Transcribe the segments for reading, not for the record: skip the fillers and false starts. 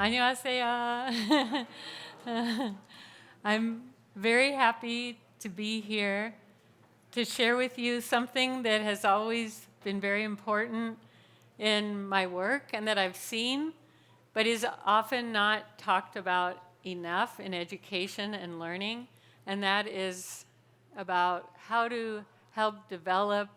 안녕하세요. I'm very happy to be here to share with you something that has always been very important in my work and that I've seen, but is often not talked about enough in education and learning, and that is about how to help develop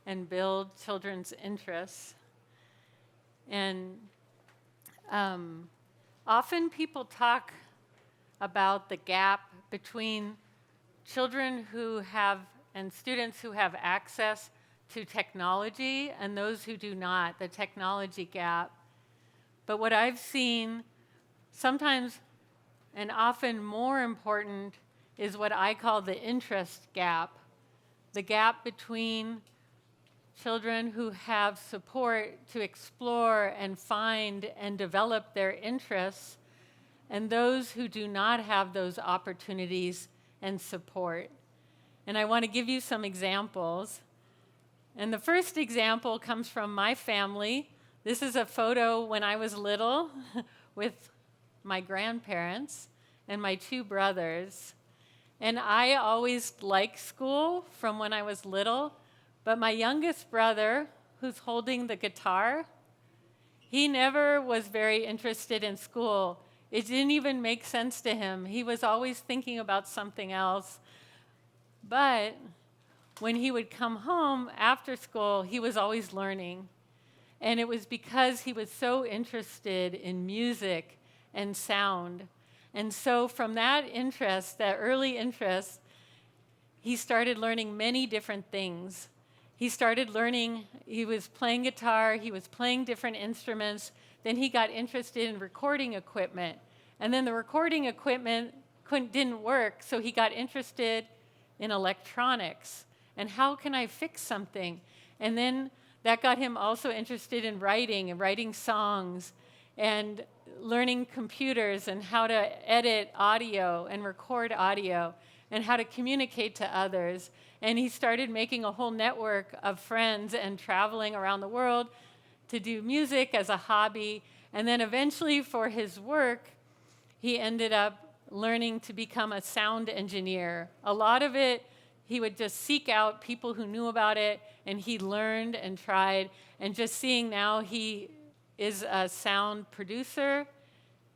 and build children's interests. And often people talk about the gap between children who have and students who have access to technology and those who do not, the technology gap. But what I've seen sometimes and often more important is what I call the interest gap, the gap between children who have support to explore and find and develop their interests and those who do not have those opportunities and support. And I want to give you some examples. And the first example comes from my family. This is a photo when I was little with my grandparents and my two brothers. And I always liked school from when I was little, but my youngest brother, who's holding the guitar, he never was very interested in school. It didn't even make sense to him. He was always thinking about something else. But when he would come home after school, he was always learning. And it was because he was so interested in music and sound. And so from that interest, that early interest, he started learning many different things. He started learning, he was playing guitar, he was playing different instruments. Then he got interested in recording equipment. And then the recording equipment didn't work, so he got interested in electronics. And how can I fix something? And then that got him also interested in writing and writing songs and learning computers and how to edit audio and record audio and how to communicate to others. And he started making a whole network of friends and traveling around the world to do music as a hobby. And then eventually for his work, he ended up learning to become a sound engineer. A lot of it, he would just seek out people who knew about it, and he learned and tried. And just seeing now, he is a sound producer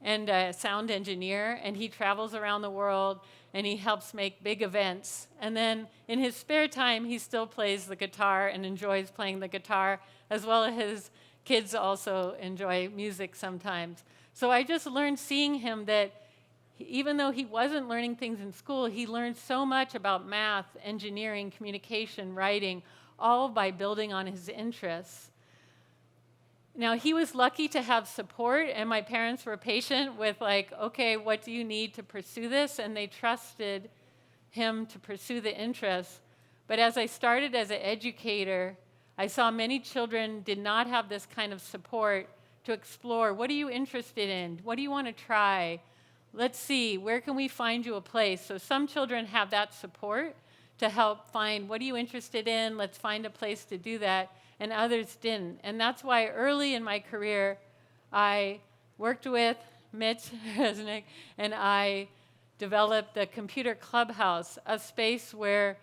and a sound engineer, and he travels around the world, and he helps make big events. And then in his spare time, he still plays the guitar and enjoys playing the guitar, as well as his kids also enjoy music sometimes. So I just learned seeing him that even though he wasn't learning things in school, he learned so much about math, engineering, communication, writing, all by building on his interests. Now, he was lucky to have support, and my parents were patient with like, okay, what do you need to pursue this? And they trusted him to pursue the interests. But as I started as an educator, I saw many children did not have this kind of support to explore. What are you interested in? What do you want to try? Let's see, where can we find you a place? So some children have that support to help find, what are you interested in? Let's find a place to do that. And others didn't. And that's why early in my career, I worked with Mitch Resnick, and I developed the Computer Clubhouse, a space where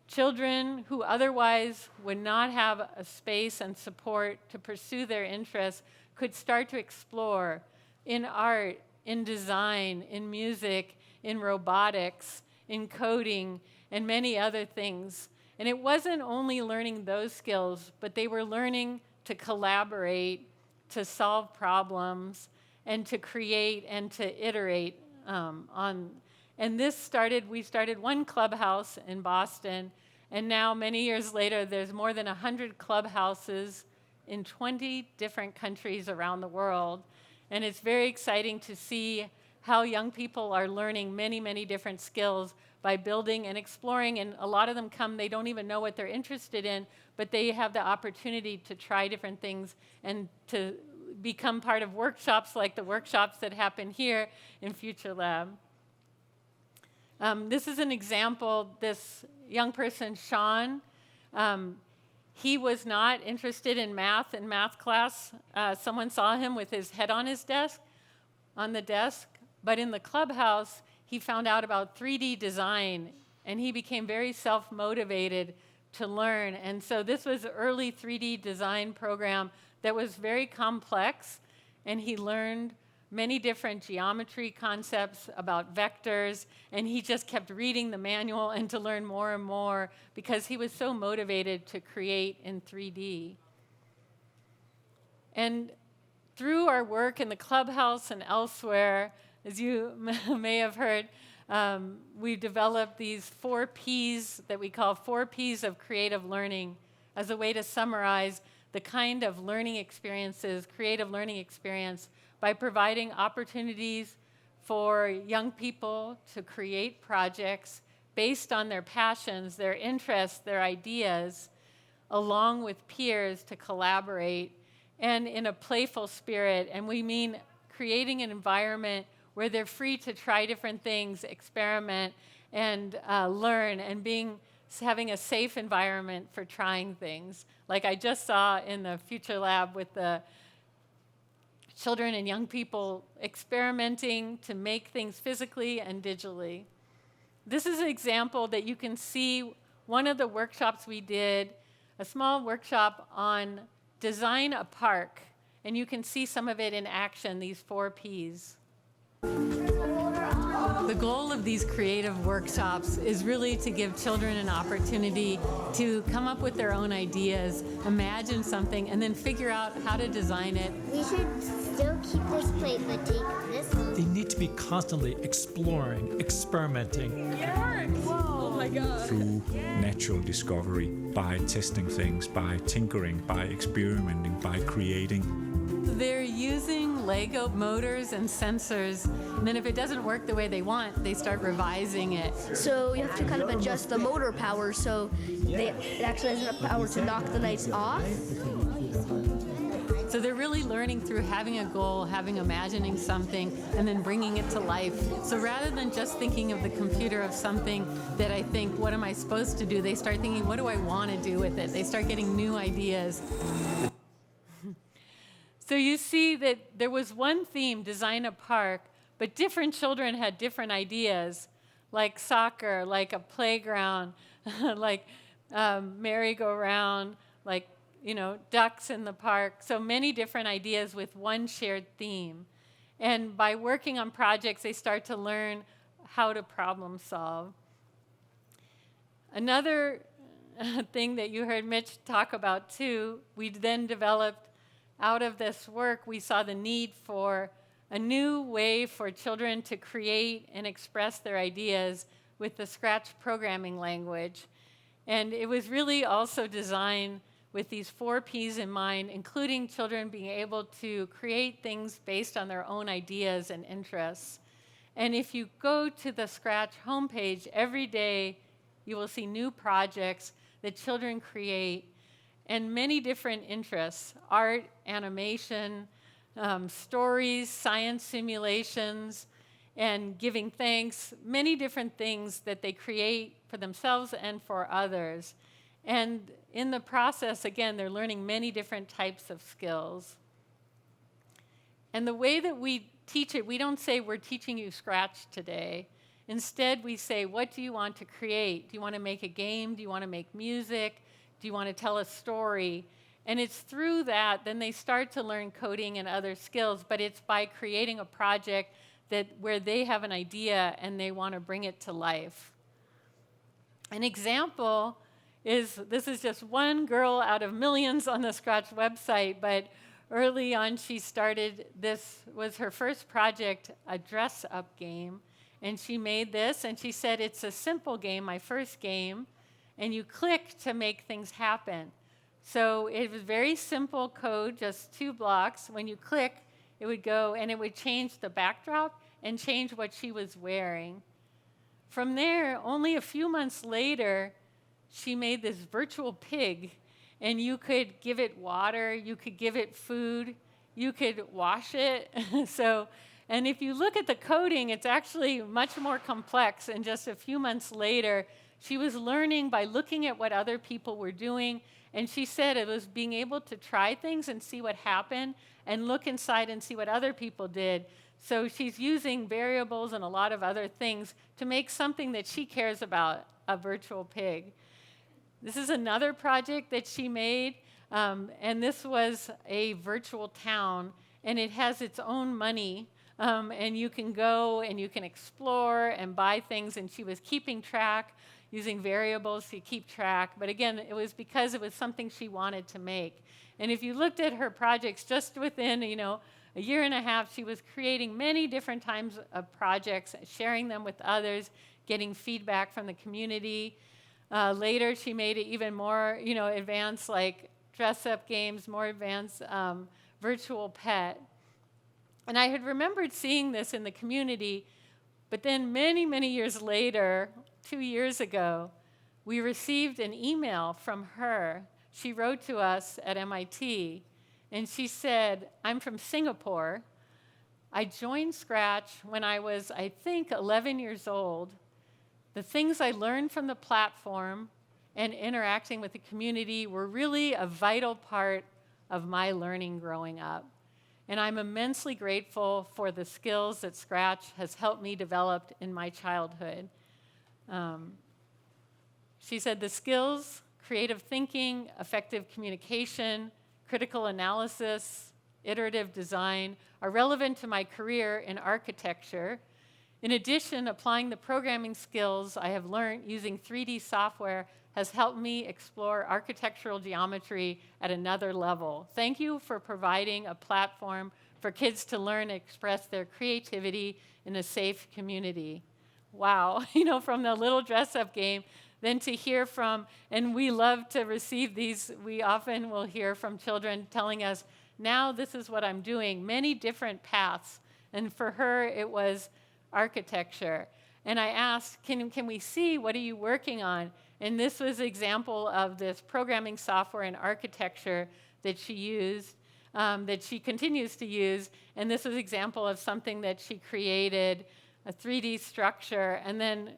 children who otherwise would not have a space and support to pursue their interests could start to explore in art, in design, in music, in robotics, in coding, and many other things. And it wasn't only learning those skills, but they were learning to collaborate, to solve problems, and to create and to iterate on. And we started one clubhouse in Boston, and now many years later, there's more than 100 clubhouses in 20 different countries around the world. And it's very exciting to see how young people are learning many, many different skills by building and exploring. And a lot of them come, they don't even know what they're interested in, but they have the opportunity to try different things and to become part of workshops like the workshops that happen here in Future Lab. This is an example. This young person, Sean, he was not interested in math class. Someone saw him with his head on his desk, on the desk, but in the clubhouse, he found out about 3D design, and he became very self-motivated to learn. And so this was an early 3D design program that was very complex, and he learned many different geometry concepts about vectors, and he just kept reading the manual and to learn more and more because he was so motivated to create in 3D. And through our work in the clubhouse and elsewhere, as you may have heard, we developed these 4 Ps that we call 4 Ps of creative learning as a way to summarize the kind of learning experiences, creative learning experience, by providing opportunities for young people to create projects based on their passions, their interests, their ideas, along with peers to collaborate, and in a playful spirit. And we mean creating an environment where they're free to try different things, experiment, and learn, and having a safe environment for trying things. Like I just saw in the Future Lab with the children and young people experimenting to make things physically and digitally. This is an example that you can see one of the workshops we did, a small workshop on design a park, and you can see some of it in action, these 4 Ps. The goal of these creative workshops is really to give children an opportunity to come up with their own ideas, imagine something, and then figure out how to design it. We should still keep this plate, but take this one. They need to be constantly exploring, experimenting. Whoa, oh my God. Through natural discovery, by testing things, by tinkering, by experimenting, by creating. They're using Lego motors and sensors, and then if it doesn't work the way they want, they start revising it. So you have to kind of adjust the motor power so it actually has enough power to knock the lights off. So they're really learning through having a goal, imagining something, and then bringing it to life. So rather than just thinking of the computer of something that I think, what am I supposed to do? They start thinking, what do I want to do with it? They start getting new ideas. So you see that there was one theme, design a park, but different children had different ideas, like soccer, like a playground, like merry-go-round, like, ducks in the park. So many different ideas with one shared theme. And by working on projects, they start to learn how to problem solve. Another thing that you heard Mitch talk about too, we then developed, out of this work, we saw the need for a new way for children to create and express their ideas with the Scratch programming language. And it was really also designed with these 4 Ps in mind, including children being able to create things based on their own ideas and interests. And if you go to the Scratch homepage, every day you will see new projects that children create and many different interests: art, animation, stories, science simulations, and giving thanks, many different things that they create for themselves and for others. And in the process, again, they're learning many different types of skills. And the way that we teach it, we don't say we're teaching you Scratch today. Instead, we say, what do you want to create? Do you want to make a game? Do you want to make music? Do you want to tell a story? And it's through that, then they start to learn coding and other skills, but it's by creating a project where they have an idea and they want to bring it to life. An example is, this is just one girl out of millions on the Scratch website, but early on she started, this was her first project, a dress-up game, and she made this, and she said, it's a simple game, my first game, and you click to make things happen. So it was very simple code, just 2 blocks. When you click, it would go and it would change the backdrop and change what she was wearing. From there, only a few months later, she made this virtual pig, and you could give it water, you could give it food, you could wash it. And if you look at the coding, it's actually much more complex, and just a few months later, she was learning by looking at what other people were doing, and she said it was being able to try things and see what happened and look inside and see what other people did. So she's using variables and a lot of other things to make something that she cares about, a virtual pig. This is another project that she made, and this was a virtual town, and it has its own money, and you can go and you can explore and buy things, and she was keeping track using variables to keep track. But again, it was because it was something she wanted to make. And if you looked at her projects, just within, a year and a half, she was creating many different types of projects, sharing them with others, getting feedback from the community. Later, she made it even more, advanced, like dress-up games, more advanced virtual pet. And I had remembered seeing this in the community, but then many, many years later, 2 years ago, we received an email from her. She wrote to us at MIT, and she said, "I'm from Singapore. I joined Scratch when I was, I think, 11 years old. The things I learned from the platform and interacting with the community were really a vital part of my learning growing up. And I'm immensely grateful for the skills that Scratch has helped me develop in my childhood." She said, "The skills, creative thinking, effective communication, critical analysis, iterative design are relevant to my career in architecture. In addition, applying the programming skills I have learned using 3D software has helped me explore architectural geometry at another level. Thank you for providing a platform for kids to learn and express their creativity in a safe community." Wow, from the little dress-up game, then to hear from, and we love to receive these, we often will hear from children telling us, now this is what I'm doing, many different paths. And for her, it was architecture. And I asked, can we see, what are you working on? And this was an example of this programming software and architecture that she used, that she continues to use. And this was an example of something that she created, a 3D structure, and then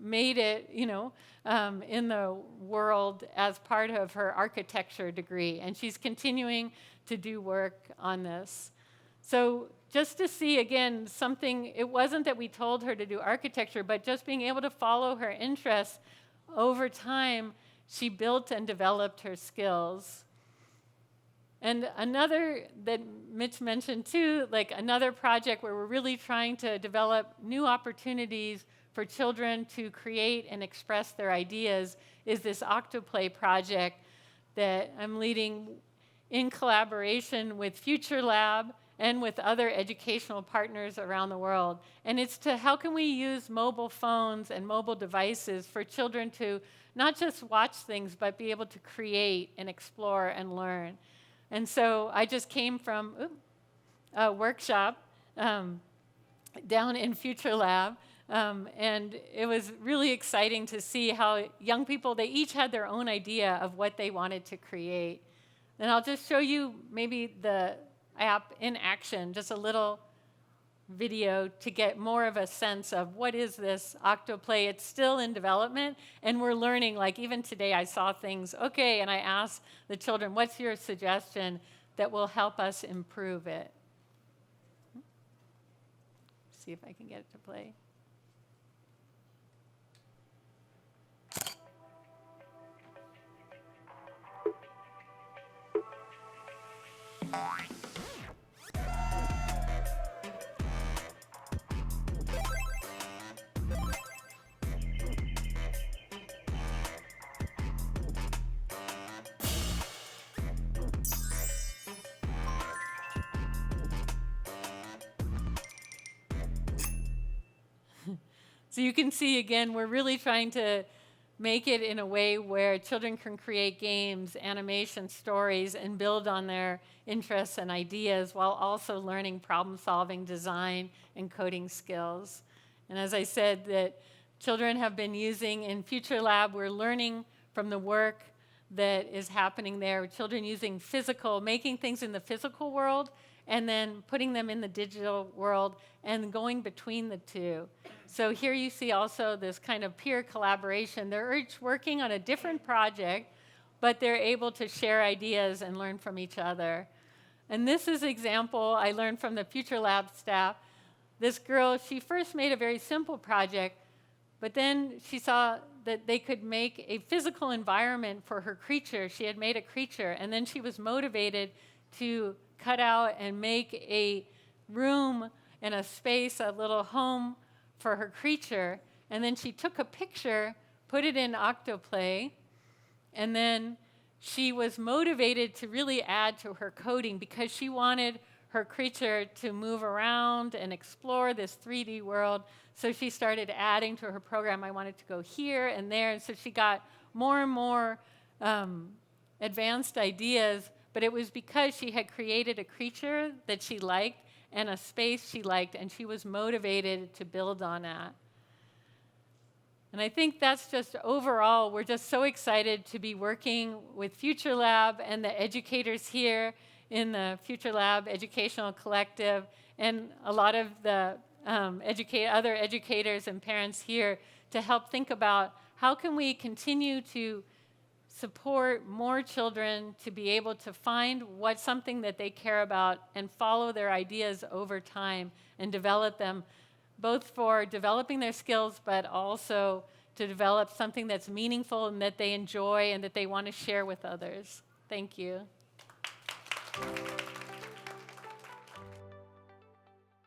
made it, in the world as part of her architecture degree. And she's continuing to do work on this. So just to see, again, something, it wasn't that we told her to do architecture, but just being able to follow her interests over time, she built and developed her skills. And another that Mitch mentioned too, like another project where we're really trying to develop new opportunities for children to create and express their ideas is this Octoplay project that I'm leading in collaboration with Future Lab and with other educational partners around the world. And it's to how can we use mobile phones and mobile devices for children to not just watch things, but be able to create and explore and learn. And so I just came from a workshop down in Future Lab, and it was really exciting to see how young people, they each had their own idea of what they wanted to create. And I'll just show you maybe the app in action, just a little video to get more of a sense of what is this Octoplay. It's still in development, and we're learning, like even today I saw things, okay, and I asked the children, what's your suggestion that will help us improve it? See if I can get it to play. So you can see, again, we're really trying to make it in a way where children can create games, animation, stories, and build on their interests and ideas while also learning problem-solving, design, and coding skills. And as I said, that children have been using in Future Lab, we're learning from the work that is happening there, children using making things in the physical world, and then putting them in the digital world and going between the two. So here you see also this kind of peer collaboration. They're each working on a different project, but they're able to share ideas and learn from each other. And this is an example I learned from the Future Lab staff this girl, she first made a very simple project, but then she saw that they could make a physical environment for her creature. She had made a creature, and then she was motivated to cut out and make a room and a space, a little home for her creature. And then she took a picture, put it in Octoplay, and then she was motivated to really add to her coding because she wanted her creature to move around and explore this 3D world. So she started adding to her program. I wanted to go here and there. And so she got more and more advanced ideas, but it was because she had created a creature that she liked and a space she liked, and she was motivated to build on that. And I think that's just overall, we're just so excited to be working with Future Lab and the educators here in the Future Lab Educational Collective and a lot of the other educators and parents here to help think about how can we continue to support more children to be able to find what's something that they care about and follow their ideas over time and develop them, both for developing their skills, but also to develop something that's meaningful and that they enjoy and that they want to share with others. Thank you.